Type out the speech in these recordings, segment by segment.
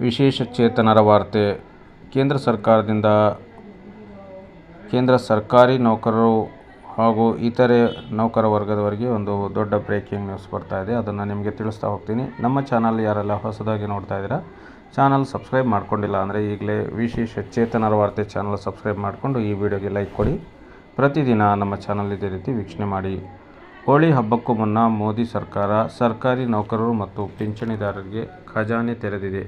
ವಿಶೇಷ ಚೇತನರ ವಾರ್ತೆ. ಕೇಂದ್ರ ಸರ್ಕಾರಿ ನೌಕರರು ಹಾಗೂ ಇತರೆ ನೌಕರ ವರ್ಗದವರಿಗೆ ಒಂದು ದೊಡ್ಡ ಬ್ರೇಕಿಂಗ್ ನ್ಯೂಸ್ ಬರ್ತಾ ಇದೆ. ಅದನ್ನು ನಿಮಗೆ ತಿಳಿಸ್ತಾ ಹೋಗ್ತೀನಿ. ನಮ್ಮ ಚಾನಲ್ ಯಾರೆಲ್ಲ ಹೊಸದಾಗಿ ನೋಡ್ತಾ ಇದ್ದೀರಾ, ಚಾನಲ್ ಸಬ್ಸ್ಕ್ರೈಬ್ ಮಾಡ್ಕೊಂಡಿಲ್ಲ ಅಂದರೆ ಈಗಲೇ ವಿಶೇಷ ಚೇತನರ ವಾರ್ತೆ ಚಾನಲ್ ಸಬ್ಸ್ಕ್ರೈಬ್ ಮಾಡಿಕೊಂಡು ಈ ವಿಡಿಯೋಗೆ ಲೈಕ್ ಕೊಡಿ. ಪ್ರತಿದಿನ ನಮ್ಮ ಚಾನಲ್ ಇದೇ ರೀತಿ ವೀಕ್ಷಣೆ ಮಾಡಿ. ಹೋಳಿ ಹಬ್ಬಕ್ಕೂ ಮುನ್ನ ಮೋದಿ ಸರ್ಕಾರ ಸರ್ಕಾರಿ ನೌಕರರು ಮತ್ತು ಪಿಂಚಣಿದಾರರಿಗೆ ಖಜಾನೆ ತೆರೆದಿದೆ.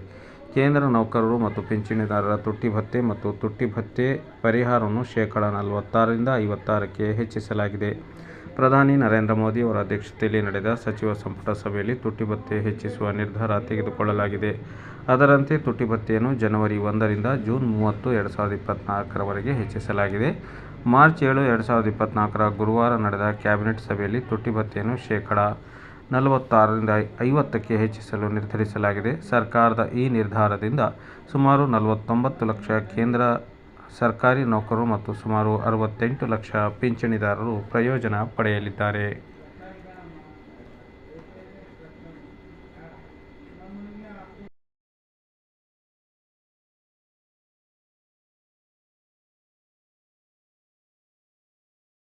ಕೇಂದ್ರ ನೌಕರರು ಮತ್ತು ಪಿಂಚಣಿದಾರರ ತುಟ್ಟಿ ಭತ್ಯೆ ಮತ್ತು ತುಟ್ಟಿ ಭತ್ಯೆ ಪರಿಹಾರವನ್ನು ಶೇಕಡಾ 46ರಿಂದ 56ಕ್ಕೆ ಹೆಚ್ಚಿಸಲಾಗಿದೆ. ಪ್ರಧಾನಿ ನರೇಂದ್ರ ಮೋದಿ ಅವರ ಅಧ್ಯಕ್ಷತೆಯಲ್ಲಿ ನಡೆದ ಸಚಿವ ಸಂಪುಟ ಸಭೆಯಲ್ಲಿ ತುಟ್ಟಿ ಭತ್ಯೆ ಹೆಚ್ಚಿಸುವ ನಿರ್ಧಾರ ತೆಗೆದುಕೊಳ್ಳಲಾಗಿದೆ. ಅದರಂತೆ ತುಟ್ಟಿ ಭತ್ಯೆಯನ್ನು ಜನವರಿ 1ರಿಂದ ಜೂನ್ 30, 2024ರವರೆಗೆ ಹೆಚ್ಚಿಸಲಾಗಿದೆ. ಮಾರ್ಚ್ 7, 2024ರ ಗುರುವಾರ ನಡೆದ ಕ್ಯಾಬಿನೆಟ್ ಸಭೆಯಲ್ಲಿ ತುಟ್ಟಿ ಭತ್ಯೆಯನ್ನು ಶೇಕಡಾ 46ರಿಂದ 50ಕ್ಕೆ ಹೆಚ್ಚಿಸಲು ನಿರ್ಧರಿಸಲಾಗಿದೆ. ಸರ್ಕಾರದ ಈ ನಿರ್ಧಾರದಿಂದ ಸುಮಾರು 49 ಲಕ್ಷ ಕೇಂದ್ರ ಸರ್ಕಾರಿ ನೌಕರರು ಮತ್ತು ಸುಮಾರು 68 ಲಕ್ಷ ಪಿಂಚಣಿದಾರರು ಪ್ರಯೋಜನ ಪಡೆಯಲಿದ್ದಾರೆ.